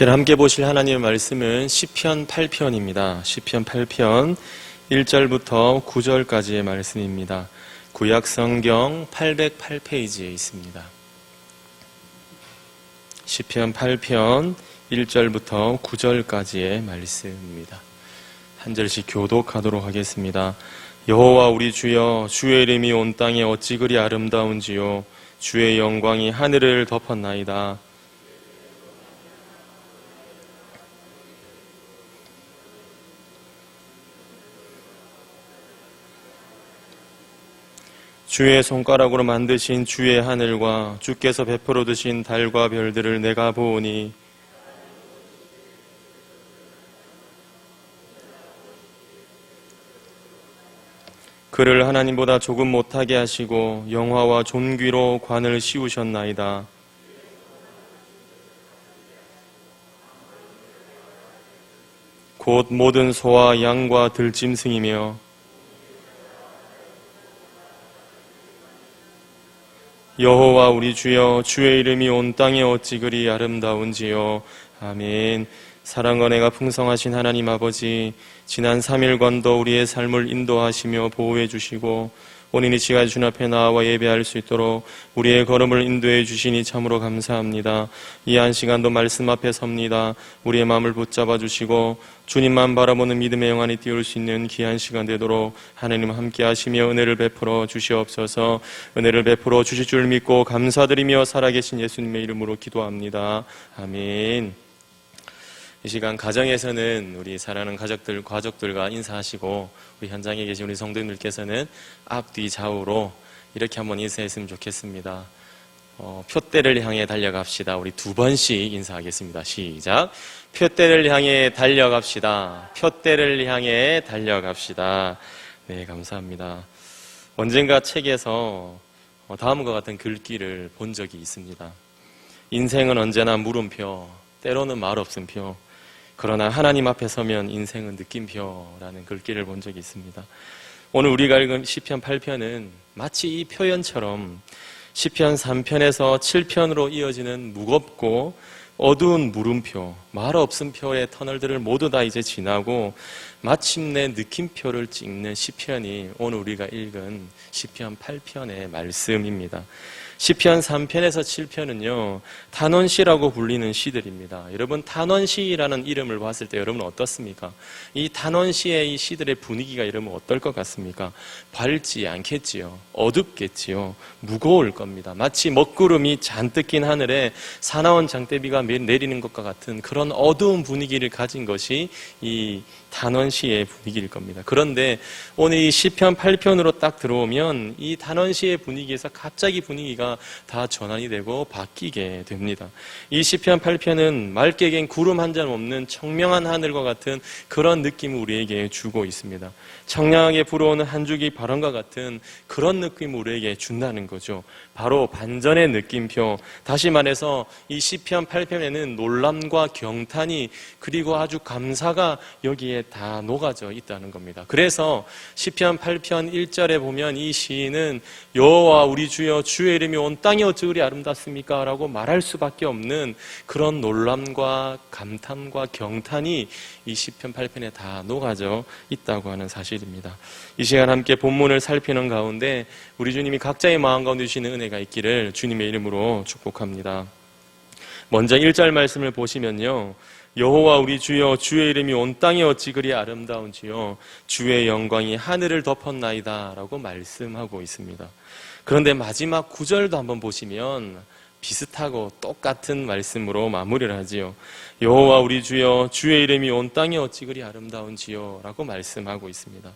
오늘 함께 보실 하나님의 말씀은 시편 8편입니다. 시편 8편 1절부터 9절까지의 말씀입니다. 구약 성경 808페이지에 있습니다. 시편 8편 1절부터 9절까지의 말씀입니다. 한 절씩 교독하도록 하겠습니다. 여호와 우리 주여, 주의 이름이 온 땅에 어찌 그리 아름다운지요. 주의 영광이 하늘을 덮었나이다. 주의 손가락으로 만드신 주의 하늘과 주께서 베풀어 두신 달과 별들을 내가 보오니 그를 하나님보다 조금 못하게 하시고 영화와 존귀로 관을 씌우셨나이다. 곧 모든 소와 양과 들짐승이며 여호와 우리 주여, 주의 이름이 온 땅에 어찌 그리 아름다운지요. 아멘. 사랑과 은혜가 풍성하신 하나님 아버지, 지난 3일간도 우리의 삶을 인도하시며 보호해 주시고 오늘 이 시간 주님 앞에 나와 예배할 수 있도록 우리의 걸음을 인도해 주시니 참으로 감사합니다. 이 한 시간도 말씀 앞에 섭니다. 우리의 마음을 붙잡아 주시고 주님만 바라보는 믿음의 영안이 띄울 수 있는 귀한 시간 되도록 하나님 함께 하시며 은혜를 베풀어 주시옵소서. 은혜를 베풀어 주실 줄 믿고 감사드리며 살아계신 예수님의 이름으로 기도합니다. 아멘. 이 시간 가정에서는 우리 사랑하는 가족들과 인사하시고 우리 현장에 계신 우리 성도님들께서는 앞뒤 좌우로 이렇게 한번 인사했으면 좋겠습니다. 표대를 향해 달려갑시다. 우리 두 번씩 인사하겠습니다. 시작. 표대를 향해 달려갑시다. 표대를 향해 달려갑시다. 네, 감사합니다. 언젠가 책에서 다음과 같은 글귀를 본 적이 있습니다. 인생은 언제나 물음표, 때로는 말없음표. 그러나 하나님 앞에 서면 인생은 느낌표라는 글귀를 본 적이 있습니다. 오늘 우리가 읽은 시편 8편은 마치 이 표현처럼 시편 3편에서 7편으로 이어지는 무겁고 어두운 물음표, 말없음표의 터널들을 모두 다 이제 지나고 마침내 느낌표를 찍는 시편이 오늘 우리가 읽은 시편 8편의 말씀입니다. 시편 3편에서 7편은요, 단원시라고 불리는 시들입니다. 여러분, 단원시라는 이름을 봤을 때 여러분 어떻습니까? 이 단원시의 이 시들의 분위기가 여러분 어떨 것 같습니까? 밝지 않겠지요. 어둡겠지요. 무거울 겁니다. 마치 먹구름이 잔뜩 낀 하늘에 사나운 장대비가 내리는 것과 같은 그런 어두운 분위기를 가진 것이 이 단원시의 분위기일 겁니다. 그런데 오늘 이 시편 8편으로 딱 들어오면 이 단원시의 분위기에서 갑자기 분위기가 다 전환이 되고 바뀌게 됩니다. 이 시편 8편은 맑게 갠 구름 한 점 없는 청명한 하늘과 같은 그런 느낌을 우리에게 주고 있습니다. 청량하게 불어오는 한 줄기 바람과 같은 그런 느낌을 우리에게 준다는 거죠. 바로 반전의 느낌표. 다시 말해서 이 시편 8편에는 놀람과 경탄이 그리고 아주 감사가 여기에 다 녹아져 있다는 겁니다. 그래서 시편 8편 1절에 보면 이 시인은 여호와 우리 주여, 주의 이름이 온 땅이 어찌 그리 아름답습니까? 라고 말할 수밖에 없는 그런 놀람과 감탄과 경탄이 이 시편 8편에 다 녹아져 있다고 하는 사실입니다. 이 시간 함께 본문을 살피는 가운데 우리 주님이 각자의 마음 가운데 주시는 은혜가 있기를 주님의 이름으로 축복합니다. 먼저 1절 말씀을 보시면요, 여호와 우리 주여, 주의 이름이 온 땅에 어찌 그리 아름다운지요. 주의 영광이 하늘을 덮었나이다 라고 말씀하고 있습니다. 그런데 마지막 9절도 한번 보시면 비슷하고 똑같은 말씀으로 마무리를 하지요. 여호와 우리 주여, 주의 이름이 온 땅에 어찌 그리 아름다운지요 라고 말씀하고 있습니다.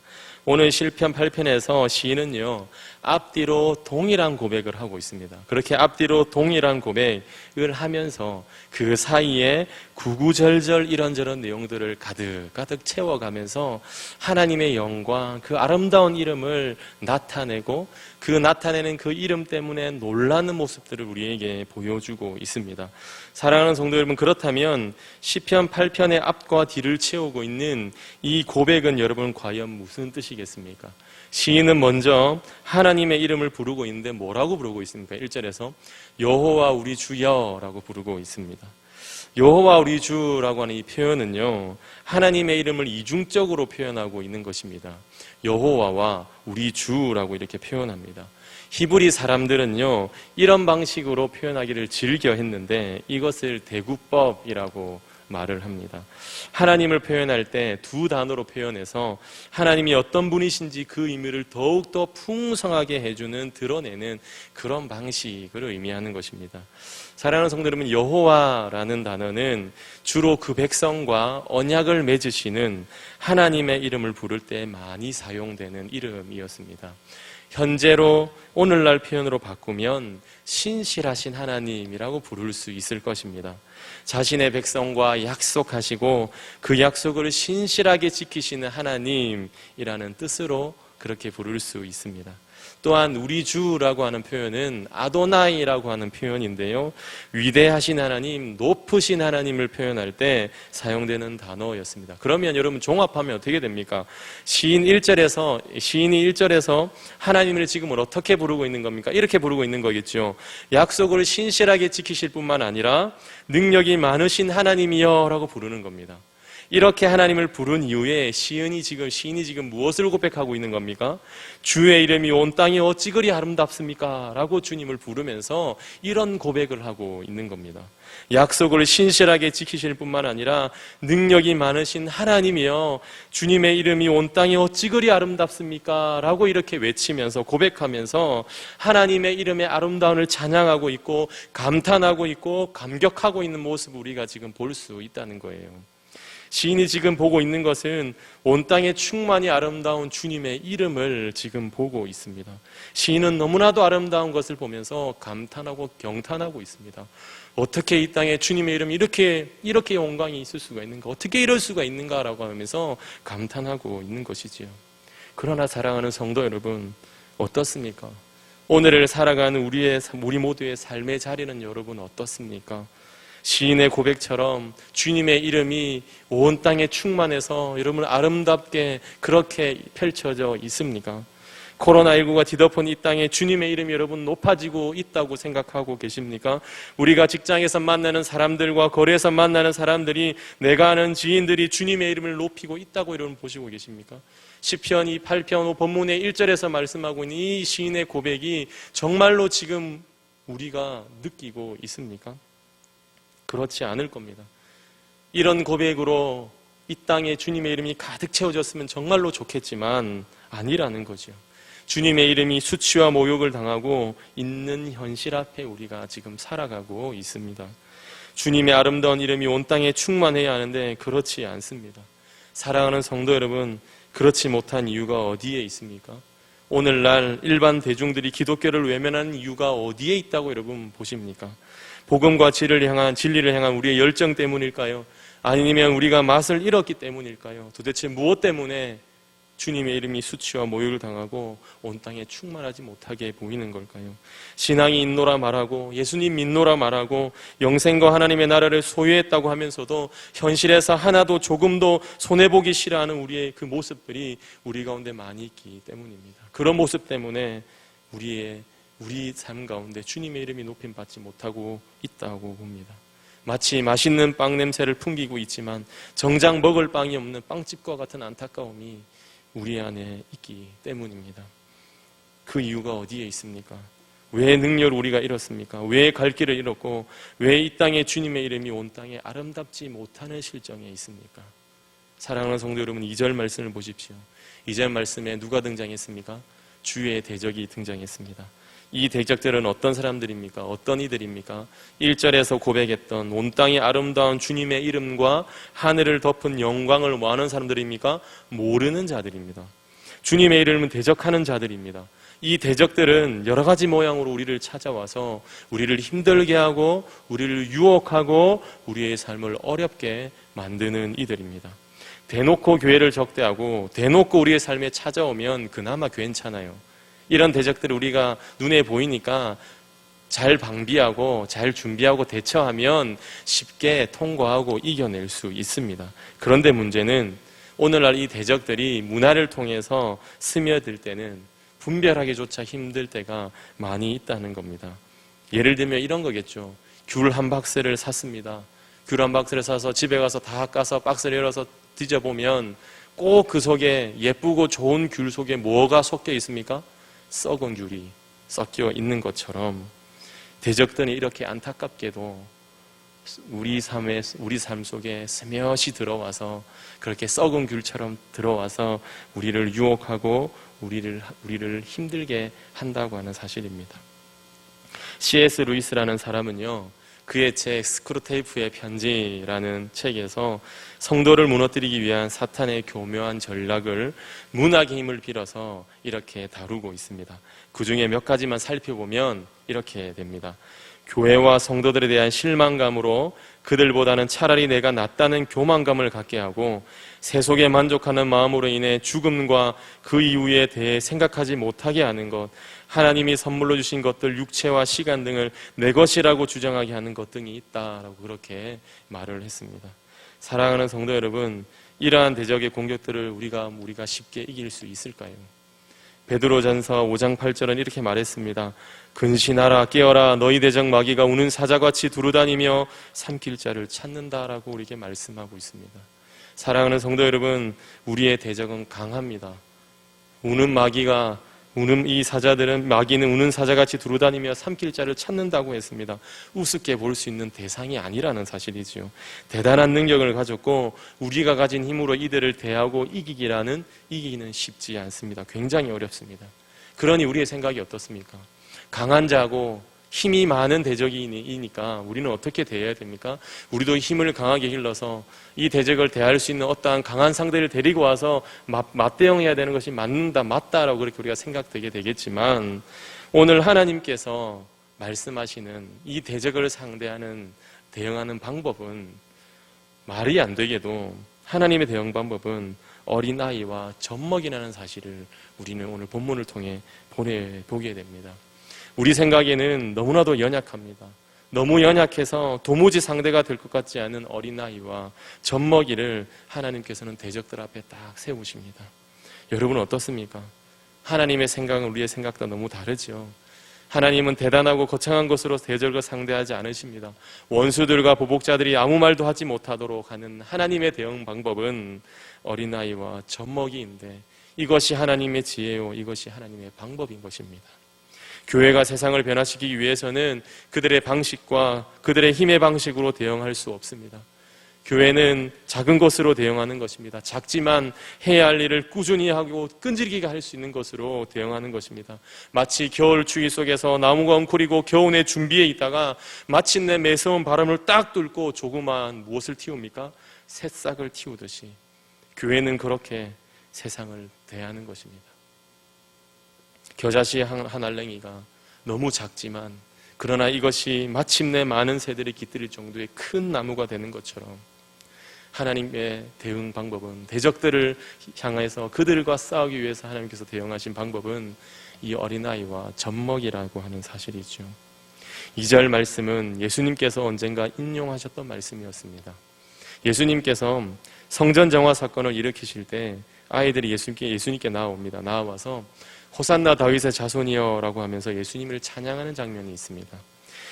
오늘 시편 8편에서 시인은요, 앞뒤로 동일한 고백을 하고 있습니다. 그렇게 앞뒤로 동일한 고백을 하면서 그 사이에 구구절절 이런저런 내용들을 가득가득 채워가면서 하나님의 영광, 그 아름다운 이름을 나타내고 그 나타내는 그 이름 때문에 놀라는 모습들을 우리에게 보여주고 있습니다. 사랑하는 성도 여러분, 그렇다면 시편 8편의 앞과 뒤를 채우고 있는 이 고백은 여러분 과연 무슨 뜻이겠습니까? 시인은 먼저 하나님의 이름을 부르고 있는데 뭐라고 부르고 있습니까? 1절에서 여호와 우리 주여라고 부르고 있습니다. 여호와 우리 주라고 하는 이 표현은요, 하나님의 이름을 이중적으로 표현하고 있는 것입니다. 여호와와 우리 주라고 이렇게 표현합니다. 히브리 사람들은요, 이런 방식으로 표현하기를 즐겨 했는데 이것을 대구법이라고 말을 합니다. 하나님을 표현할 때 두 단어로 표현해서 하나님이 어떤 분이신지 그 의미를 더욱더 풍성하게 해주는, 드러내는 그런 방식을 의미하는 것입니다. 사랑하는 성도 여러분, 여호와라는 단어는 주로 그 백성과 언약을 맺으시는 하나님의 이름을 부를 때 많이 사용되는 이름이었습니다. 현재로 오늘날 표현으로 바꾸면 신실하신 하나님이라고 부를 수 있을 것입니다. 자신의 백성과 약속하시고 그 약속을 신실하게 지키시는 하나님이라는 뜻으로 그렇게 부를 수 있습니다. 또한 우리 주라고 하는 표현은 아도나이라고 하는 표현인데요, 위대하신 하나님, 높으신 하나님을 표현할 때 사용되는 단어였습니다. 그러면 여러분 종합하면 어떻게 됩니까? 시인이 1절에서 하나님을 지금은 어떻게 부르고 있는 겁니까? 이렇게 부르고 있는 거겠죠. 약속을 신실하게 지키실 뿐만 아니라 능력이 많으신 하나님이여 라고 부르는 겁니다. 이렇게 하나님을 부른 이후에 시인이 지금 무엇을 고백하고 있는 겁니까? 주의 이름이 온 땅에 어찌 그리 아름답습니까? 라고 주님을 부르면서 이런 고백을 하고 있는 겁니다. 약속을 신실하게 지키실 뿐만 아니라 능력이 많으신 하나님이여, 주님의 이름이 온 땅에 어찌 그리 아름답습니까? 라고 이렇게 외치면서 고백하면서 하나님의 이름의 아름다움을 찬양하고 있고 감탄하고 있고 감격하고 있는 모습을 우리가 지금 볼 수 있다는 거예요. 시인이 지금 보고 있는 것은 온 땅에 충만히 아름다운 주님의 이름을 지금 보고 있습니다. 시인은 너무나도 아름다운 것을 보면서 감탄하고 경탄하고 있습니다. 어떻게 이 땅에 주님의 이름이 이렇게 영광이 있을 수가 있는가? 어떻게 이럴 수가 있는가라고 하면서 감탄하고 있는 것이지요. 그러나 사랑하는 성도 여러분, 어떻습니까? 오늘을 살아가는 우리 모두의 삶의 자리는 여러분 어떻습니까? 시인의 고백처럼 주님의 이름이 온 땅에 충만해서 여러분 아름답게 그렇게 펼쳐져 있습니까? 코로나19가 뒤덮은 이 땅에 주님의 이름이 여러분 높아지고 있다고 생각하고 계십니까? 우리가 직장에서 만나는 사람들과 거리에서 만나는 사람들이, 내가 아는 지인들이 주님의 이름을 높이고 있다고 여러분 보시고 계십니까? 시편 8편 본문의 1절에서 말씀하고 있는 이 시인의 고백이 정말로 지금 우리가 느끼고 있습니까? 그렇지 않을 겁니다. 이런 고백으로 이 땅에 주님의 이름이 가득 채워졌으면 정말로 좋겠지만 아니라는 거죠. 주님의 이름이 수치와 모욕을 당하고 있는 현실 앞에 우리가 지금 살아가고 있습니다. 주님의 아름다운 이름이 온 땅에 충만해야 하는데 그렇지 않습니다. 사랑하는 성도 여러분, 그렇지 못한 이유가 어디에 있습니까? 오늘날 일반 대중들이 기독교를 외면하는 이유가 어디에 있다고 여러분 보십니까? 복음과 진리를 향한 우리의 열정 때문일까요? 아니면 우리가 맛을 잃었기 때문일까요? 도대체 무엇 때문에 주님의 이름이 수치와 모욕을 당하고 온 땅에 충만하지 못하게 보이는 걸까요? 신앙이 있노라 말하고 예수님 믿노라 말하고 영생과 하나님의 나라를 소유했다고 하면서도 현실에서 하나도 조금도 손해보기 싫어하는 우리의 그 모습들이 우리 가운데 많이 있기 때문입니다. 그런 모습 때문에 우리 삶 가운데 주님의 이름이 높임받지 못하고 있다고 봅니다. 마치 맛있는 빵 냄새를 풍기고 있지만 정작 먹을 빵이 없는 빵집과 같은 안타까움이 우리 안에 있기 때문입니다. 그 이유가 어디에 있습니까? 왜 능력을 우리가 잃었습니까? 왜 갈 길을 잃었고 왜 이 땅에 주님의 이름이 온 땅에 아름답지 못하는 실정에 있습니까? 사랑하는 성도 여러분, 2절 말씀을 보십시오. 2절 말씀에 누가 등장했습니까? 주의 대적이 등장했습니다. 이 대적들은 어떤 사람들입니까? 어떤 이들입니까? 1절에서 고백했던 온 땅의 아름다운 주님의 이름과 하늘을 덮은 영광을 뭐하는 사람들입니까? 모르는 자들입니다. 주님의 이름은 대적하는 자들입니다. 이 대적들은 여러 가지 모양으로 우리를 찾아와서 우리를 힘들게 하고 우리를 유혹하고 우리의 삶을 어렵게 만드는 이들입니다. 대놓고 교회를 적대하고 대놓고 우리의 삶에 찾아오면 그나마 괜찮아요. 이런 대적들을 우리가 눈에 보이니까 잘 방비하고 잘 준비하고 대처하면 쉽게 통과하고 이겨낼 수 있습니다. 그런데 문제는 오늘날 이 대적들이 문화를 통해서 스며들 때는 분별하기조차 힘들 때가 많이 있다는 겁니다. 예를 들면 이런 거겠죠. 귤 한 박스를 샀습니다. 귤 한 박스를 사서 집에 가서 다 까서 박스를 열어서 뒤져보면 꼭 그 속에 예쁘고 좋은 귤 속에 뭐가 섞여 있습니까? 썩은 귤이 섞여 있는 것처럼 대적들이 이렇게 안타깝게도 우리 삶 속에 스며시 들어와서 그렇게 썩은 귤처럼 들어와서 우리를 유혹하고 우리를 힘들게 한다고 하는 사실입니다. C.S. 루이스라는 사람은요, 그의 책 스크루테이프의 편지라는 책에서 성도를 무너뜨리기 위한 사탄의 교묘한 전략을 문학의 힘을 빌어서 이렇게 다루고 있습니다. 그 중에 몇 가지만 살펴보면 이렇게 됩니다. 교회와 성도들에 대한 실망감으로 그들보다는 차라리 내가 낫다는 교만감을 갖게 하고 세속에 만족하는 마음으로 인해 죽음과 그 이후에 대해 생각하지 못하게 하는 것, 하나님이 선물로 주신 것들, 육체와 시간 등을 내 것이라고 주장하게 하는 것 등이 있다라고 그렇게 말을 했습니다. 사랑하는 성도 여러분, 이러한 대적의 공격들을 우리가 쉽게 이길 수 있을까요? 베드로전서 5장 8절은 이렇게 말했습니다. 근신하라, 깨어라, 너희 대적 마귀가 우는 사자같이 두루다니며 삼킬 자를 찾는다라고 우리에게 말씀하고 있습니다. 사랑하는 성도 여러분, 우리의 대적은 강합니다. 마귀는 우는 사자같이 두루다니며 삼킬 자를 찾는다고 했습니다. 우습게 볼 수 있는 대상이 아니라는 사실이지요. 대단한 능력을 가졌고 우리가 가진 힘으로 이들을 대하고 이기기는 쉽지 않습니다. 굉장히 어렵습니다. 그러니 우리의 생각이 어떻습니까? 강한 자고 힘이 많은 대적이니까 우리는 어떻게 대해야 됩니까? 우리도 힘을 강하게 길러서 이 대적을 대할 수 있는 어떠한 강한 상대를 데리고 와서 맞대응해야 되는 것이 맞다라고 그렇게 우리가 생각되게 되겠지만, 오늘 하나님께서 말씀하시는 이 대적을 대응하는 방법은 말이 안 되게도 하나님의 대응 방법은 어린아이와 젖먹이라는 사실을 우리는 오늘 본문을 통해 보게 됩니다. 우리 생각에는 너무나도 연약합니다. 너무 연약해서 도무지 상대가 될 것 같지 않은 어린아이와 젖먹이를 하나님께서는 대적들 앞에 딱 세우십니다. 여러분 어떻습니까? 하나님의 생각은 우리의 생각과 너무 다르죠. 하나님은 대단하고 거창한 것으로 대적을 상대하지 않으십니다. 원수들과 보복자들이 아무 말도 하지 못하도록 하는 하나님의 대응 방법은 어린아이와 젖먹이인데, 이것이 하나님의 지혜요, 이것이 하나님의 방법인 것입니다. 교회가 세상을 변화시키기 위해서는 그들의 방식과 그들의 힘의 방식으로 대응할 수 없습니다. 교회는 작은 것으로 대응하는 것입니다. 작지만 해야 할 일을 꾸준히 하고 끈질기게 할 수 있는 것으로 대응하는 것입니다. 마치 겨울 추위 속에서 나무가 웅크리고 겨우내 준비해 있다가 마침내 매서운 바람을 딱 뚫고 조그마한 무엇을 틔웁니까? 새싹을 틔우듯이 교회는 그렇게 세상을 대하는 것입니다. 겨자씨 한 알랭이가 너무 작지만 그러나 이것이 마침내 많은 새들이 깃들일 정도의 큰 나무가 되는 것처럼, 하나님의 대응 방법은, 대적들을 향해서 그들과 싸우기 위해서 하나님께서 대응하신 방법은 이 어린아이와 젖먹이라고 하는 사실이죠. 2절 말씀은 예수님께서 언젠가 인용하셨던 말씀이었습니다. 예수님께서 성전 정화 사건을 일으키실 때 아이들이 예수님께 나옵니다. 나와서 호산나 다윗의 자손이여 라고 하면서 예수님을 찬양하는 장면이 있습니다.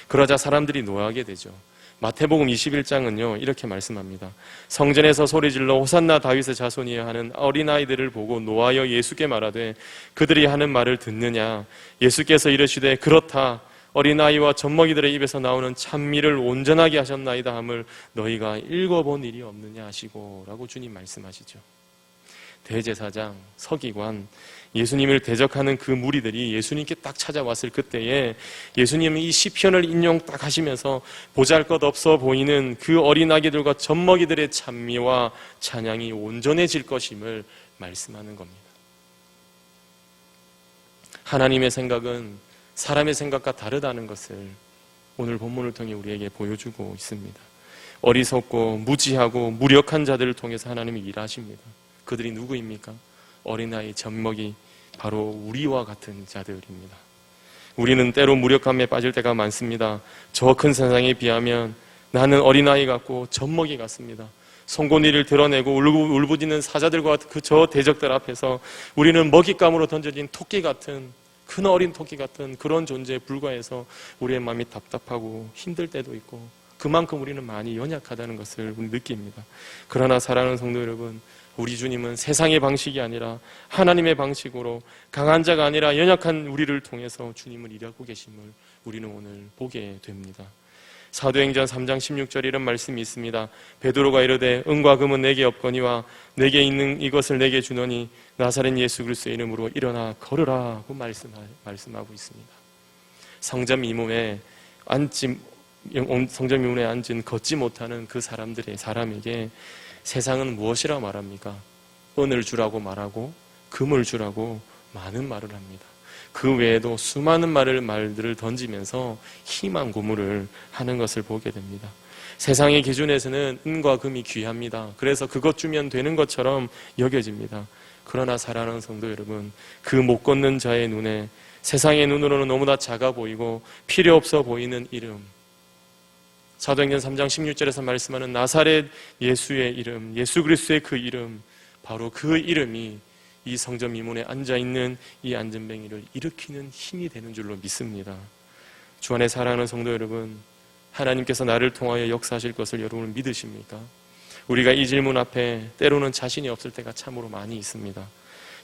그러자 사람들이 노하게 되죠. 마태복음 21장은요 이렇게 말씀합니다. 성전에서 소리질러 호산나 다윗의 자손이여 하는 어린아이들을 보고 노하여 예수께 말하되 그들이 하는 말을 듣느냐. 예수께서 이르시되 그렇다. 어린아이와 젖먹이들의 입에서 나오는 찬미를 온전하게 하셨나이다 함을 너희가 읽어본 일이 없느냐 하시고 라고 주님 말씀하시죠. 대제사장, 서기관, 예수님을 대적하는 그 무리들이 예수님께 딱 찾아왔을 그때에 예수님은 이 시편을 인용 딱 하시면서 보잘것없어 보이는 그 어린아기들과 젖먹이들의 찬미와 찬양이 온전해질 것임을 말씀하는 겁니다. 하나님의 생각은 사람의 생각과 다르다는 것을 오늘 본문을 통해 우리에게 보여주고 있습니다. 어리석고 무지하고 무력한 자들을 통해서 하나님이 일하십니다. 그들이 누구입니까? 어린아이, 젖먹이, 바로 우리와 같은 자들입니다. 우리는 때로 무력함에 빠질 때가 많습니다. 저 큰 세상에 비하면 나는 어린아이 같고 젖먹이 같습니다. 송곳니를 드러내고 울부짖는 사자들과 저 대적들 앞에서 우리는 먹잇감으로 던져진 토끼 같은, 큰 어린 토끼 같은 그런 존재에 불과해서 우리의 마음이 답답하고 힘들 때도 있고 그만큼 우리는 많이 연약하다는 것을 우리 느낍니다. 그러나 사랑하는 성도 여러분, 우리 주님은 세상의 방식이 아니라 하나님의 방식으로 강한 자가 아니라 연약한 우리를 통해서 주님을 일하고 계심을 우리는 오늘 보게 됩니다. 사도행전 3장 16절 이런 말씀이 있습니다. 베드로가 이르되 은과 금은 내게 없거니와 내게 있는 이것을 내게 주노니 나사렛 예수 그리스도의 이름으로 일어나 걸으라고 말씀하고 있습니다. 성전 미문에 앉은 걷지 못하는 그 사람에게 세상은 무엇이라 말합니까? 은을 주라고 말하고 금을 주라고 많은 말을 합니다. 그 외에도 수많은 말들을 던지면서 희망 고문을 하는 것을 보게 됩니다. 세상의 기준에서는 은과 금이 귀합니다. 그래서 그것 주면 되는 것처럼 여겨집니다. 그러나 사랑하는 성도 여러분, 그 못 걷는 자의 눈에 세상의 눈으로는 너무나 작아 보이고 필요 없어 보이는 이름, 사도행전 3장 16절에서 말씀하는 나사렛 예수의 이름, 예수 그리스도의 그 이름, 바로 그 이름이 이 성전 미문에 앉아있는 이 안전뱅이를 일으키는 힘이 되는 줄로 믿습니다. 주 안에 사랑하는 성도 여러분, 하나님께서 나를 통하여 역사하실 것을 여러분 믿으십니까? 우리가 이 질문 앞에 때로는 자신이 없을 때가 참으로 많이 있습니다.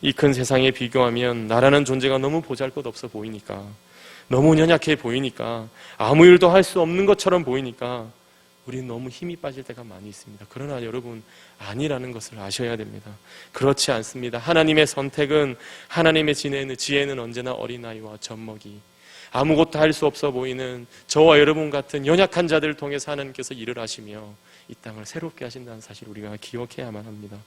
이 큰 세상에 비교하면 나라는 존재가 너무 보잘것없어 보이니까, 너무 연약해 보이니까, 아무 일도 할 수 없는 것처럼 보이니까 우리는 너무 힘이 빠질 때가 많이 있습니다. 그러나 여러분, 아니라는 것을 아셔야 됩니다. 그렇지 않습니다. 하나님의 선택은, 하나님의 지혜는 언제나 어린아이와 젖먹이, 아무것도 할 수 없어 보이는 저와 여러분 같은 연약한 자들을 통해서 하나님께서 일을 하시며 이 땅을 새롭게 하신다는 사실 우리가 기억해야만 합니다.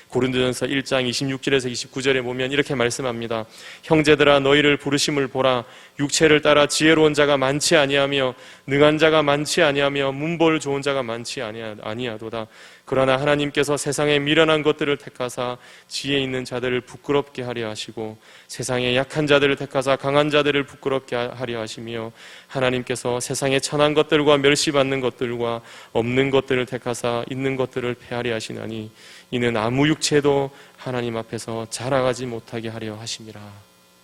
고린도전서 1장 26절에서 29절에 보면 이렇게 말씀합니다. 형제들아, 너희를 부르심을 보라. 육체를 따라 지혜로운 자가 많지 아니하며 능한 자가 많지 아니하며 문벌 좋은 자가 많지 아니하도다. 그러나 하나님께서 세상의 미련한 것들을 택하사 지혜 있는 자들을 부끄럽게 하려 하시고 세상의 약한 자들을 택하사 강한 자들을 부끄럽게 하려 하시며 하나님께서 세상의 천한 것들과 멸시받는 것들과 없는 것들을 택하사 있는 것들을 폐하려 하시나니 이는 아무 육체도 하나님 앞에서 자랑하지 못하게 하려 하심이라고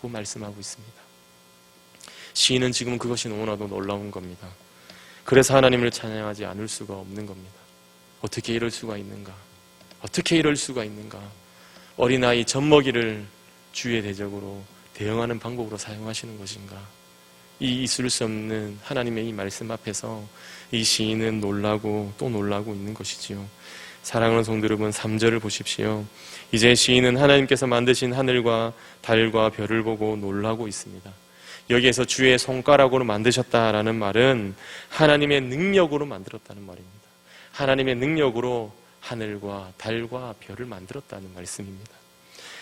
말씀하고 있습니다. 시인은 지금 그것이 너무나도 놀라운 겁니다. 그래서 하나님을 찬양하지 않을 수가 없는 겁니다. 어떻게 이럴 수가 있는가? 어떻게 이럴 수가 있는가? 어린아이 젖먹이를 주의 대적으로 대응하는 방법으로 사용하시는 것인가? 이 있을 수 없는 하나님의 이 말씀 앞에서 이 시인은 놀라고 또 놀라고 있는 것이지요. 사랑하는 성도 여러분, 3절을 보십시오. 이제 시인은 하나님께서 만드신 하늘과 달과 별을 보고 놀라고 있습니다. 여기에서 주의 손가락으로 만드셨다라는 말은 하나님의 능력으로 만들었다는 말입니다. 하나님의 능력으로 하늘과 달과 별을 만들었다는 말씀입니다.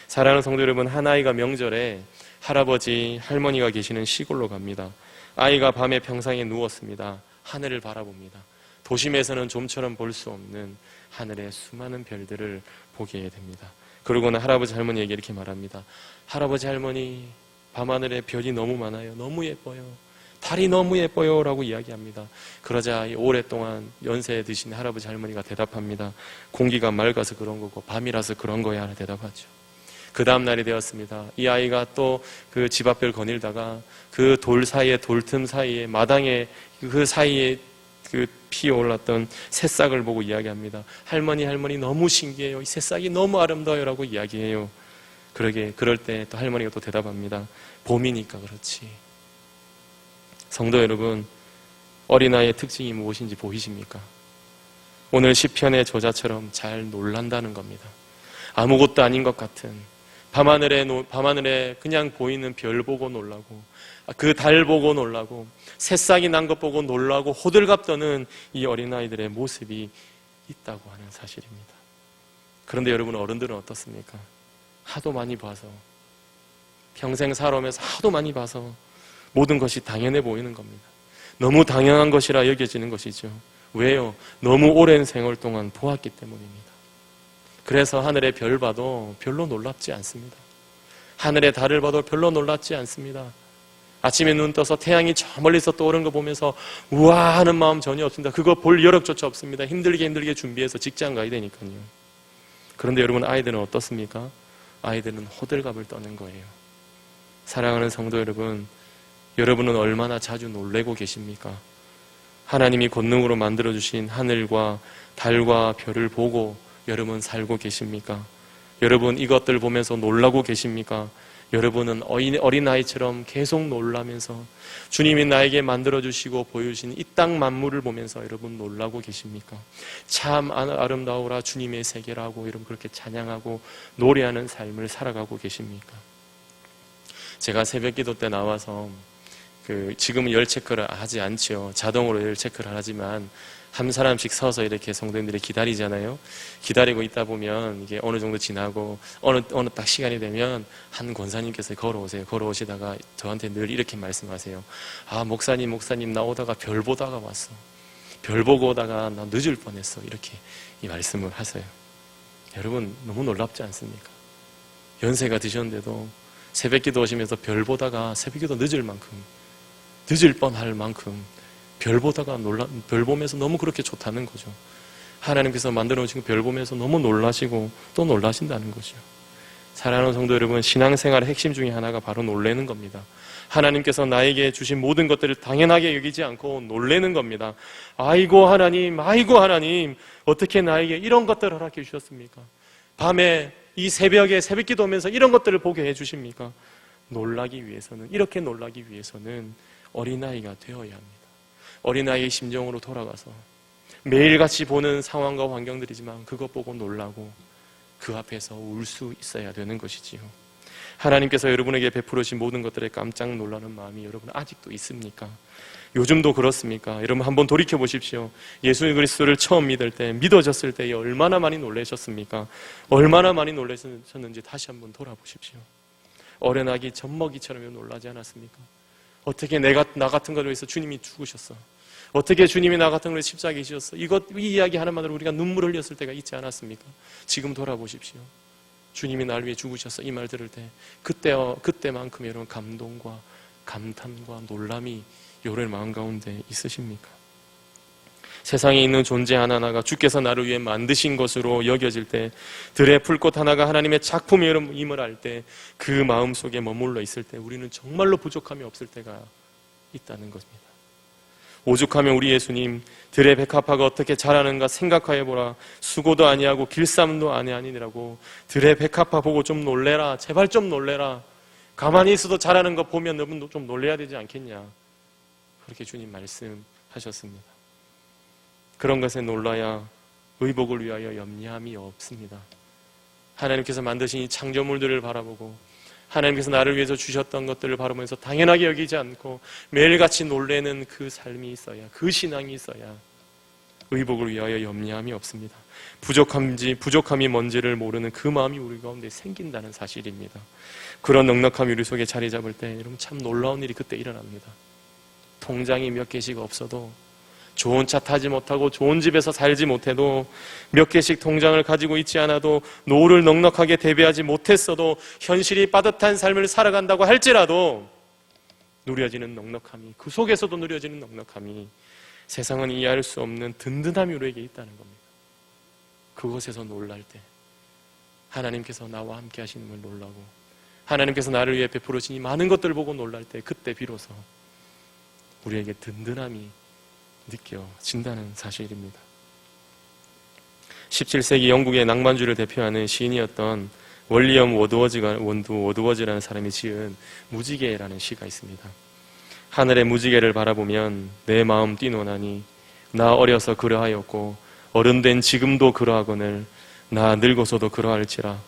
사랑하는 성도 여러분, 한 아이가 명절에 할아버지, 할머니가 계시는 시골로 갑니다. 아이가 밤에 평상에 누웠습니다. 하늘을 바라봅니다. 도심에서는 좀처럼 볼 수 없는 하늘의 수많은 별들을 보게 됩니다. 그러고는 할아버지, 할머니에게 이렇게 말합니다. 할아버지, 할머니, 밤하늘에 별이 너무 많아요. 너무 예뻐요. 달이 너무 예뻐요 라고 이야기합니다. 그러자 오랫동안 연세 드신 할아버지 할머니가 대답합니다. 공기가 맑아서 그런 거고 밤이라서 그런 거야 하는 대답하죠. 그 다음 날이 되었습니다. 이 아이가 또 그 집 앞을 거닐다가 그 돌 사이에, 돌틈 사이에, 마당에 그 사이에 그 피어올랐던 새싹을 보고 이야기합니다. 할머니 너무 신기해요. 이 새싹이 너무 아름다워요 라고 이야기해요. 그럴 때 또 할머니가 또 대답합니다. 봄이니까 그렇지. 성도 여러분, 어린아이의 특징이 무엇인지 보이십니까? 오늘 시편의 저자처럼 잘 놀란다는 겁니다. 아무것도 아닌 것 같은 밤하늘에 그냥 보이는 별 보고 놀라고, 그 달 보고 놀라고, 새싹이 난 것 보고 놀라고 호들갑 떠는 이 어린아이들의 모습이 있다고 하는 사실입니다. 그런데 여러분, 어른들은 어떻습니까? 하도 많이 봐서, 평생 살아오면서 하도 많이 봐서 모든 것이 당연해 보이는 겁니다. 너무 당연한 것이라 여겨지는 것이죠. 왜요? 너무 오랜 생활 동안 보았기 때문입니다. 그래서 하늘의 별 봐도 별로 놀랍지 않습니다. 하늘의 달을 봐도 별로 놀랍지 않습니다. 아침에 눈 떠서 태양이 저 멀리서 떠오르는 거 보면서 우와 하는 마음 전혀 없습니다. 그거 볼 여력조차 없습니다. 힘들게 준비해서 직장 가야 되니까요. 그런데 여러분, 아이들은 어떻습니까? 아이들은 호들갑을 떠는 거예요. 사랑하는 성도 여러분, 여러분은 얼마나 자주 놀래고 계십니까? 하나님이 권능으로 만들어주신 하늘과 달과 별을 보고 여러분 살고 계십니까? 여러분 이것들 보면서 놀라고 계십니까? 여러분은 어린아이처럼 계속 놀라면서 주님이 나에게 만들어주시고 보여주신 이 땅 만물을 보면서 여러분 놀라고 계십니까? 참 아름다우라 주님의 세계라고 여러분 그렇게 찬양하고 노래하는 삶을 살아가고 계십니까? 제가 새벽기도 때 나와서 지금은 열 체크를 하지 않죠. 자동으로 열 체크를 하지만 한 사람씩 서서 이렇게 성도님들이 기다리잖아요. 기다리고 있다 보면 이게 어느 정도 지나고 어느 딱 시간이 되면 한 권사님께서 걸어오세요. 걸어오시다가 저한테 늘 이렇게 말씀하세요. 아, 목사님 나 오다가 별 보다가 왔어. 별 보고 오다가 나 늦을 뻔했어. 이렇게 이 말씀을 하세요. 여러분 너무 놀랍지 않습니까? 연세가 드셨는데도 새벽기도 오시면서 별 보다가 새벽기도 늦을 뻔할 만큼 별 보다가 별 보면서 너무 그렇게 좋다는 거죠. 하나님께서 만들어 놓으신 별 보면서 너무 놀라시고 또 놀라신다는 거죠. 사랑하는 성도 여러분, 신앙생활의 핵심 중에 하나가 바로 놀라는 겁니다. 하나님께서 나에게 주신 모든 것들을 당연하게 여기지 않고 놀라는 겁니다. 아이고 하나님 어떻게 나에게 이런 것들을 허락해 주셨습니까? 밤에 이 새벽에 새벽기도 오면서 이런 것들을 보게 해주십니까? 이렇게 놀라기 위해서는 어린아이가 되어야 합니다. 어린아이의 심정으로 돌아가서 매일같이 보는 상황과 환경들이지만 그것 보고 놀라고 그 앞에서 울 수 있어야 되는 것이지요. 하나님께서 여러분에게 베풀으신 모든 것들에 깜짝 놀라는 마음이 여러분 아직도 있습니까? 요즘도 그렇습니까? 여러분 한번 돌이켜 보십시오. 예수 그리스도를 처음 믿어졌을 때 얼마나 많이 놀라셨습니까? 얼마나 많이 놀라셨는지 다시 한번 돌아보십시오. 어린아기 젖먹이처럼 놀라지 않았습니까? 어떻게 나 같은 거를 위해서 주님이 죽으셨어? 어떻게 주님이 나 같은 걸 위해서 십자가에 지셨어? 이 이야기 하나만으로 우리가 눈물을 흘렸을 때가 있지 않았습니까? 지금 돌아보십시오. 주님이 날 위해 죽으셨어. 이 말 들을 때 그때만큼 여러분 감동과 감탄과 놀람이 여러분의 마음 가운데 있으십니까? 세상에 있는 존재 하나하나가 주께서 나를 위해 만드신 것으로 여겨질 때, 들의 풀꽃 하나가 하나님의 작품임을 알 때, 그 마음속에 머물러 있을 때 우리는 정말로 부족함이 없을 때가 있다는 것입니다. 오죽하면 우리 예수님 들의 백합화가 어떻게 자라는가 생각하여 보라. 수고도 아니하고 길쌈도 아니니라고. 들의 백합화 보고 좀 놀래라. 제발 좀 놀래라. 가만히 있어도 자라는 거 보면 너무 좀 놀래야 되지 않겠냐. 그렇게 주님 말씀하셨습니다. 그런 것에 놀라야 의복을 위하여 염려함이 없습니다. 하나님께서 만드신 이 창조물들을 바라보고 하나님께서 나를 위해서 주셨던 것들을 바라보면서 당연하게 여기지 않고 매일같이 놀래는 그 삶이 있어야, 그 신앙이 있어야 의복을 위하여 염려함이 없습니다. 부족함이 뭔지를 모르는 그 마음이 우리 가운데 생긴다는 사실입니다. 그런 넉넉함이 우리 속에 자리 잡을 때 여러분 참 놀라운 일이 그때 일어납니다. 통장이 몇 개씩 없어도, 좋은 차 타지 못하고 좋은 집에서 살지 못해도, 몇 개씩 통장을 가지고 있지 않아도, 노후를 넉넉하게 대비하지 못했어도, 현실이 빠듯한 삶을 살아간다고 할지라도 누려지는 넉넉함이, 그 속에서도 누려지는 넉넉함이 세상은 이해할 수 없는 든든함이 우리에게 있다는 겁니다. 그곳에서 놀랄 때 하나님께서 나와 함께 하시는 걸 놀라고, 하나님께서 나를 위해 베풀으신 이 많은 것들을 보고 놀랄 때 그때 비로소 우리에게 든든함이 느껴진다는 사실입니다. 17세기 영국의 낭만주의를 대표하는 시인이었던 월리엄 워드워즈라는 사람이 지은 무지개라는 시가 있습니다. 하늘의 무지개를 바라보면 내 마음 뛰노나니 나 어려서 그러하였고 어른된 지금도 그러하거늘 나 늙어서도 그러할지라.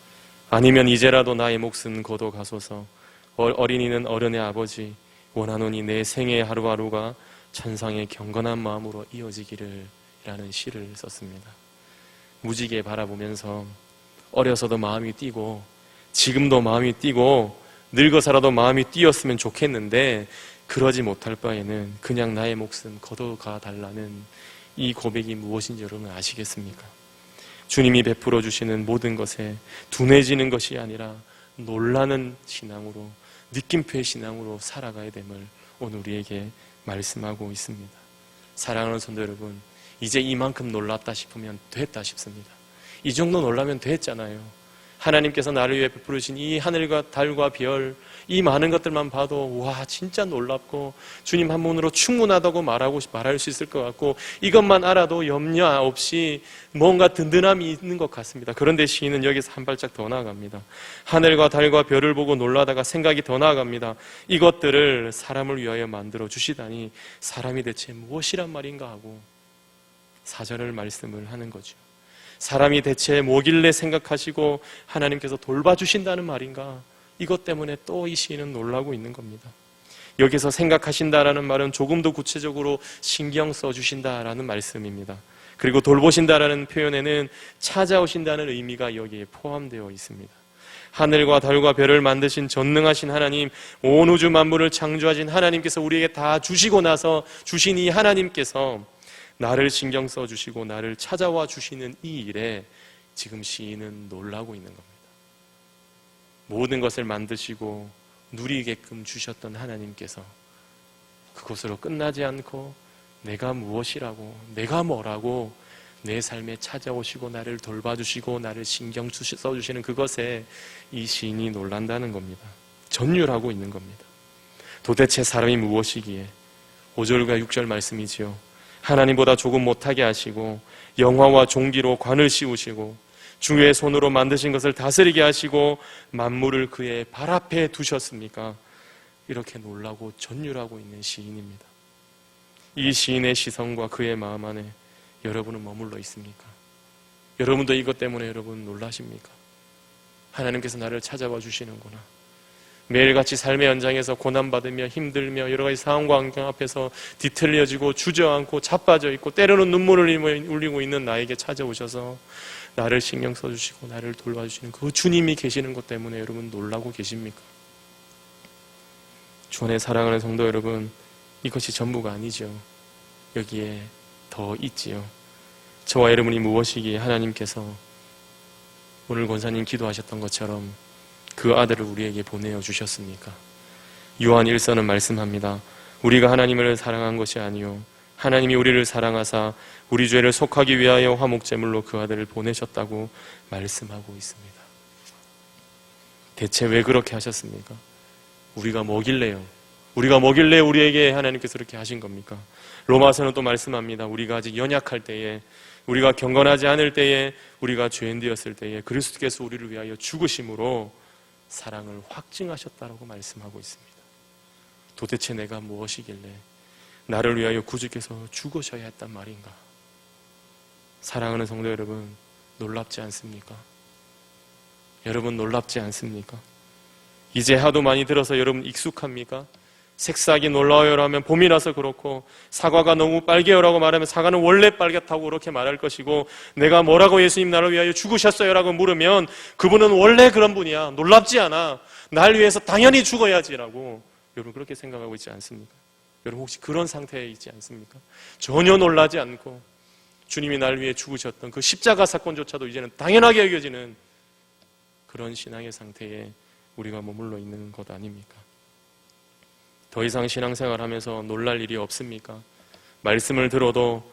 아니면 이제라도 나의 몫은 거둬 가소서. 어린이는 어른의 아버지. 원하노니 내 생의 하루하루가 천상의 경건한 마음으로 이어지기를 라는 시를 썼습니다. 무지개 바라보면서 어려서도 마음이 뛰고 지금도 마음이 뛰고 늙어서라도 마음이 뛰었으면 좋겠는데 그러지 못할 바에는 그냥 나의 몫은 거둬가 달라는 이 고백이 무엇인지 여러분 아시겠습니까? 주님이 베풀어 주시는 모든 것에 둔해지는 것이 아니라 놀라는 신앙으로, 느낌표의 신앙으로 살아가야 됨을 오늘 우리에게 말씀하고 있습니다. 사랑하는 성도 여러분, 이제 이만큼 놀랐다 싶으면 됐다 싶습니다. 이 정도 놀라면 됐잖아요. 하나님께서 나를 위해 베푸르신 이 하늘과 달과 별, 이 많은 것들만 봐도 와 진짜 놀랍고 주님 한 분으로 충분하다고 말할 수 있을 것 같고, 이것만 알아도 염려 없이 뭔가 든든함이 있는 것 같습니다. 그런데 시인은 여기서 한 발짝 더 나아갑니다. 하늘과 달과 별을 보고 놀라다가 생각이 더 나아갑니다. 이것들을 사람을 위하여 만들어 주시다니 사람이 대체 무엇이란 말인가 하고 4절을 말씀을 하는 거죠. 사람이 대체 뭐길래 생각하시고 하나님께서 돌봐주신다는 말인가? 이것 때문에 또 이 시인은 놀라고 있는 겁니다. 여기서 생각하신다라는 말은 조금 더 구체적으로 신경 써주신다라는 말씀입니다. 그리고 돌보신다라는 표현에는 찾아오신다는 의미가 여기에 포함되어 있습니다. 하늘과 달과 별을 만드신 전능하신 하나님, 온 우주 만물을 창조하신 하나님께서 우리에게 다 주시고 나서 주신 이 하나님께서 나를 신경 써주시고 나를 찾아와 주시는 이 일에 지금 시인은 놀라고 있는 겁니다. 모든 것을 만드시고 누리게끔 주셨던 하나님께서 그것으로 끝나지 않고 내가 무엇이라고, 내가 뭐라고 내 삶에 찾아오시고 나를 돌봐주시고 나를 신경 써주시는 그것에 이 시인이 놀란다는 겁니다. 전율하고 있는 겁니다. 도대체 사람이 무엇이기에 5절과 6절 말씀이지요. 하나님보다 조금 못하게 하시고 영화와 종기로 관을 씌우시고 주의 손으로 만드신 것을 다스리게 하시고 만물을 그의 발 앞에 두셨습니까? 이렇게 놀라고 전율하고 있는 시인입니다. 이 시인의 시선과 그의 마음 안에 여러분은 머물러 있습니까? 여러분도 이것 때문에 여러분 놀라십니까? 하나님께서 나를 찾아와 주시는구나. 매일같이 삶의 연장에서 고난받으며 힘들며 여러 가지 상황과 환경 앞에서 뒤틀려지고 주저앉고 자빠져 있고 때로는 눈물을 흘리고 있는 나에게 찾아오셔서 나를 신경 써주시고 나를 돌봐주시는 그 주님이 계시는 것 때문에 여러분 놀라고 계십니까? 주 안에 사랑하는 성도 여러분, 이것이 전부가 아니죠. 여기에 더 있지요. 저와 여러분이 무엇이기에 하나님께서 오늘 권사님 기도하셨던 것처럼 그 아들을 우리에게 보내어 주셨습니까? 요한 1서는 말씀합니다. 우리가 하나님을 사랑한 것이 아니요 하나님이 우리를 사랑하사 우리 죄를 속하기 위하여 화목제물로 그 아들을 보내셨다고 말씀하고 있습니다. 대체 왜 그렇게 하셨습니까? 우리가 뭐길래요? 우리가 뭐길래 우리에게 하나님께서 그렇게 하신 겁니까? 로마서는 또 말씀합니다. 우리가 아직 연약할 때에, 우리가 경건하지 않을 때에, 우리가 죄인 되었을 때에 그리스도께서 우리를 위하여 죽으심으로 사랑을 확증하셨다고 말씀하고 있습니다. 도대체 내가 무엇이길래 나를 위하여 구주께서 죽으셔야 했단 말인가? 사랑하는 성도 여러분, 놀랍지 않습니까? 여러분 놀랍지 않습니까? 이제 하도 많이 들어서 여러분 익숙합니까? 색싹이 놀라워요 하면 봄이라서 그렇고, 사과가 너무 빨개요라고 말하면 사과는 원래 빨갛다고 그렇게 말할 것이고, 내가 뭐라고 예수님 나를 위하여 죽으셨어요 라고 물으면 그분은 원래 그런 분이야, 놀랍지 않아, 날 위해서 당연히 죽어야지라고 여러분 그렇게 생각하고 있지 않습니까? 여러분 혹시 그런 상태에 있지 않습니까? 전혀 놀라지 않고 주님이 날 위해 죽으셨던 그 십자가 사건조차도 이제는 당연하게 여겨지는 그런 신앙의 상태에 우리가 머물러 있는 것 아닙니까? 더 이상 신앙생활하면서 놀랄 일이 없습니까? 말씀을 들어도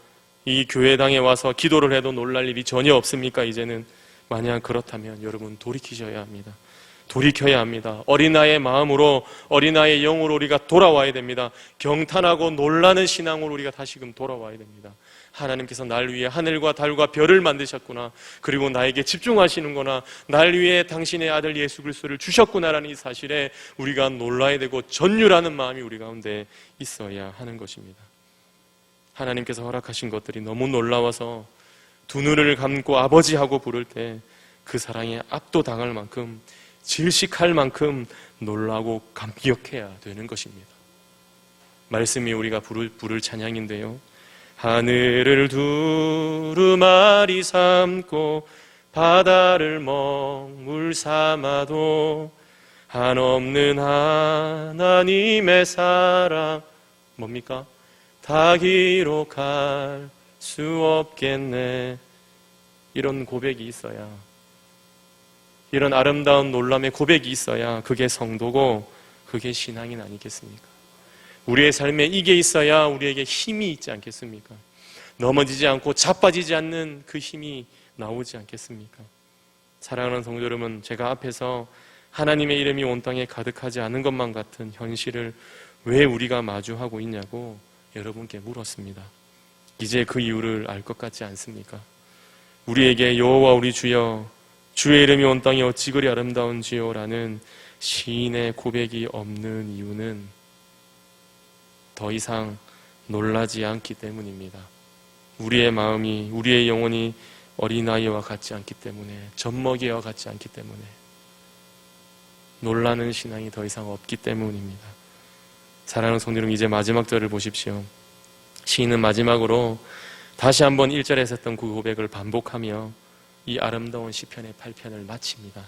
이 교회당에 와서 기도를 해도 놀랄 일이 전혀 없습니까? 이제는 만약 그렇다면 여러분 돌이키셔야 합니다. 돌이켜야 합니다. 어린아이의 마음으로, 어린아이의 영으로 우리가 돌아와야 됩니다. 경탄하고 놀라는 신앙으로 우리가 다시금 돌아와야 됩니다. 하나님께서 날 위해 하늘과 달과 별을 만드셨구나, 그리고 나에게 집중하시는구나, 날 위해 당신의 아들 예수 그리스도를 주셨구나라는 이 사실에 우리가 놀라야 되고 전율하는 마음이 우리 가운데 있어야 하는 것입니다. 하나님께서 허락하신 것들이 너무 놀라워서 두 눈을 감고 아버지하고 부를 때 그 사랑에 압도당할 만큼, 질식할 만큼 놀라고 감격해야 되는 것입니다. 말씀이 우리가 부를 찬양인데요, 하늘을 두루마리 삼고 바다를 먹물 삼아도 한없는 하나님의 사랑, 뭡니까? 다 기록할 수 없겠네. 이런 고백이 있어야, 이런 아름다운 놀람의 고백이 있어야 그게 성도고 그게 신앙인 아니겠습니까? 우리의 삶에 이게 있어야 우리에게 힘이 있지 않겠습니까? 넘어지지 않고 자빠지지 않는 그 힘이 나오지 않겠습니까? 사랑하는 성도 여러분, 제가 앞에서 하나님의 이름이 온 땅에 가득하지 않은 것만 같은 현실을 왜 우리가 마주하고 있냐고 여러분께 물었습니다. 이제 그 이유를 알 것 같지 않습니까? 우리에게 여호와 우리 주여 주의 이름이 온 땅에 어찌 그리 아름다운지요 라는 시인의 고백이 없는 이유는 더 이상 놀라지 않기 때문입니다. 우리의 마음이, 우리의 영혼이 어린아이와 같지 않기 때문에, 젖먹이와 같지 않기 때문에, 놀라는 신앙이 더 이상 없기 때문입니다. 사랑하는 성도 여러분, 이제 마지막 절을 보십시오. 시인은 마지막으로 다시 한번 1절에서 했던 그 고백을 반복하며 이 아름다운 시편의 8편을 마칩니다.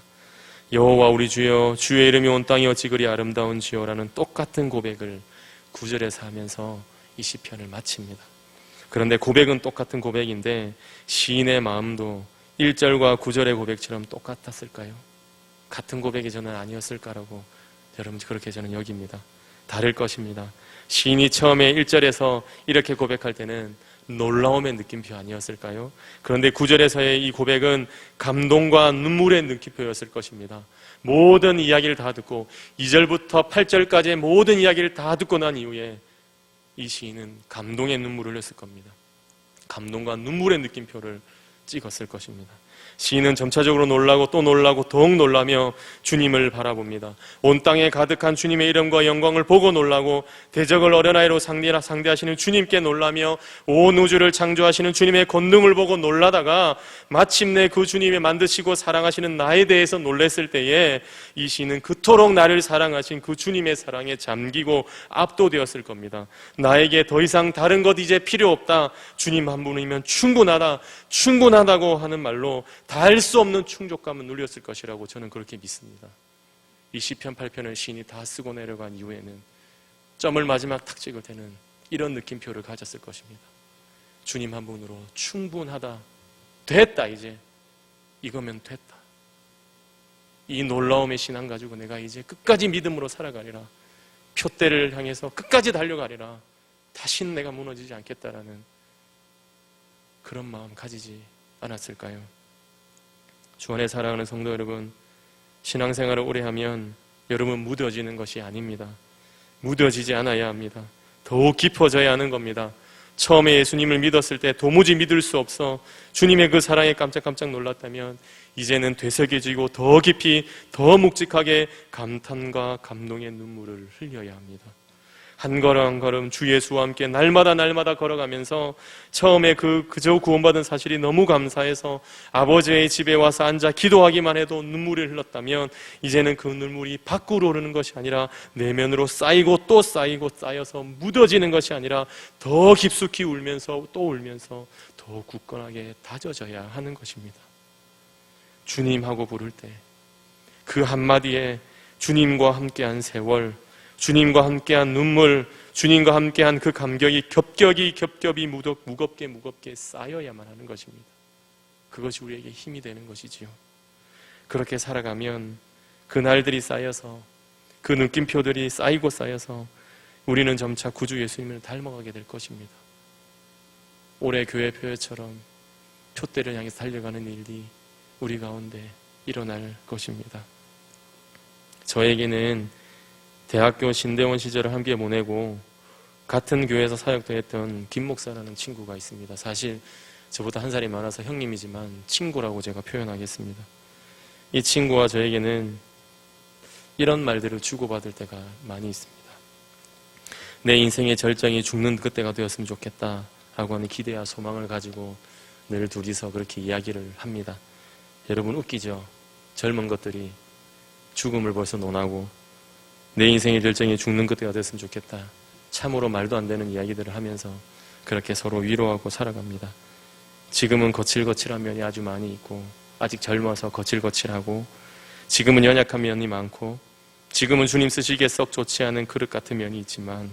여호와 우리 주여 주의 이름이 온 땅이 어찌 그리 아름다운지요 라는 똑같은 고백을 9절에서 하면서 이 시편을 마칩니다. 그런데 고백은 똑같은 고백인데 시인의 마음도 1절과 9절의 고백처럼 똑같았을까요? 같은 고백이 저는 아니었을까라고 여러분 그렇게 저는 여깁니다. 다를 것입니다. 시인이 처음에 1절에서 이렇게 고백할 때는 놀라움의 느낌표 아니었을까요? 그런데 9절에서의 이 고백은 감동과 눈물의 느낌표였을 것입니다. 모든 이야기를 다 듣고 2절부터 8절까지의 모든 이야기를 다 듣고 난 이후에 이 시인은 감동의 눈물을 흘렸을 겁니다. 감동과 눈물의 느낌표를 찍었을 것입니다. 시인은 점차적으로 놀라고 또 놀라고 더욱 놀라며 주님을 바라봅니다. 온 땅에 가득한 주님의 이름과 영광을 보고 놀라고 대적을 어린아이로 상대하시는 주님께 놀라며 온 우주를 창조하시는 주님의 권능을 보고 놀라다가 마침내 그 주님이 만드시고 사랑하시는 나에 대해서 놀랬을 때에 이 시인은 그토록 나를 사랑하신 그 주님의 사랑에 잠기고 압도되었을 겁니다. 나에게 더 이상 다른 것 이제 필요 없다. 주님 한 분이면 충분하다고 하는 말로 다 할 수 없는 충족감을 누렸을 것이라고 저는 그렇게 믿습니다. 이 시편 8편을 시인이 다 쓰고 내려간 이후에는 점을 마지막 탁 찍을 때는 이런 느낌표를 가졌을 것입니다. 주님 한 분으로 충분하다, 됐다, 이제 이거면 됐다. 이 놀라움의 신앙 가지고 내가 이제 끝까지 믿음으로 살아가리라, 표대를 향해서 끝까지 달려가리라, 다시는 내가 무너지지 않겠다라는 그런 마음 가지지 않았을까요? 주 안에 사랑하는 성도 여러분, 신앙생활을 오래 하면 여러분 무뎌지는 것이 아닙니다. 무뎌지지 않아야 합니다. 더욱 깊어져야 하는 겁니다. 처음에 예수님을 믿었을 때 도무지 믿을 수 없어 주님의 그 사랑에 깜짝깜짝 놀랐다면 이제는 되새겨지고 더 깊이 더 묵직하게 감탄과 감동의 눈물을 흘려야 합니다. 한 걸음 한 걸음 주 예수와 함께 날마다 걸어가면서 처음에 그저 구원받은 사실이 너무 감사해서 아버지의 집에 와서 앉아 기도하기만 해도 눈물을 흘렀다면 이제는 그 눈물이 밖으로 흐르는 것이 아니라 내면으로 쌓이고 또 쌓이고 쌓여서 묻어지는 것이 아니라 더 깊숙이 울면서 또 울면서 더 굳건하게 다져져야 하는 것입니다. 주님하고 부를 때 그 한마디에 주님과 함께한 세월, 주님과 함께한 눈물, 주님과 함께한 그 감격이 겹겹이 무겁게 쌓여야만 하는 것입니다. 그것이 우리에게 힘이 되는 것이지요. 그렇게 살아가면 그 날들이 쌓여서 그 느낌표들이 쌓이고 쌓여서 우리는 점차 구주 예수님을 닮아가게 될 것입니다. 올해 교회 표회처럼 표대를 향해서 달려가는 일이 우리 가운데 일어날 것입니다. 저에게는 대학교 신대원 시절을 함께 보내고 같은 교회에서 사역도 했던 김 목사라는 친구가 있습니다. 사실 저보다 한 살이 많아서 형님이지만 친구라고 제가 표현하겠습니다. 이 친구와 저에게는 이런 말들을 주고받을 때가 많이 있습니다. 내 인생의 절정이 죽는 그때가 되었으면 좋겠다 라고 하는 기대와 소망을 가지고 늘 둘이서 그렇게 이야기를 합니다. 여러분 웃기죠? 젊은 것들이 죽음을 벌써 논하고 내 인생의 절정이 죽는 그때가 됐으면 좋겠다, 참으로 말도 안 되는 이야기들을 하면서 그렇게 서로 위로하고 살아갑니다. 지금은 거칠거칠한 면이 아주 많이 있고 아직 젊어서 거칠거칠하고 지금은 연약한 면이 많고 지금은 주님 쓰시기에 썩 좋지 않은 그릇 같은 면이 있지만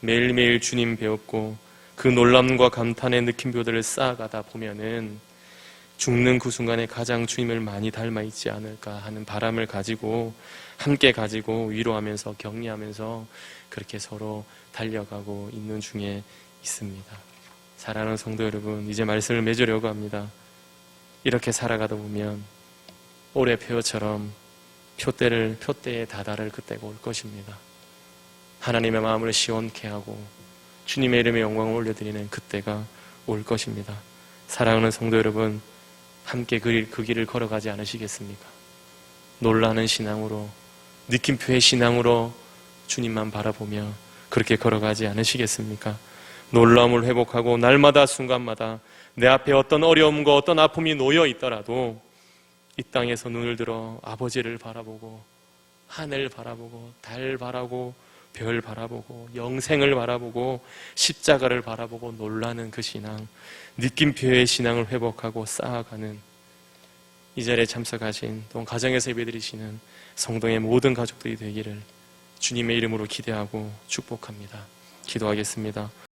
매일매일 주님 배웠고 그 놀람과 감탄의 느낌표들을 쌓아가다 보면은 죽는 그 순간에 가장 주님을 많이 닮아 있지 않을까 하는 바람을 가지고 함께 가지고 위로하면서 격려하면서 그렇게 서로 달려가고 있는 중에 있습니다. 사랑하는 성도 여러분, 이제 말씀을 맺으려고 합니다. 이렇게 살아가다 보면 올해 표처럼 표때에 다다를 그때가 올 것입니다. 하나님의 마음을 시원케 하고 주님의 이름에 영광을 올려드리는 그때가 올 것입니다. 사랑하는 성도 여러분, 함께 그 길을 걸어가지 않으시겠습니까? 놀라는 신앙으로, 느낌표의 신앙으로 주님만 바라보며 그렇게 걸어가지 않으시겠습니까? 놀라움을 회복하고 날마다 순간마다 내 앞에 어떤 어려움과 어떤 아픔이 놓여 있더라도 이 땅에서 눈을 들어 아버지를 바라보고 하늘 바라보고 달 바라보고 별 바라보고 영생을 바라보고 십자가를 바라보고 놀라는 그 신앙, 느낌표의 신앙을 회복하고 쌓아가는 이 자리에 참석하신 또 가정에서 예배드리시는 성도의 모든 가족들이 되기를 주님의 이름으로 기대하고 축복합니다. 기도하겠습니다.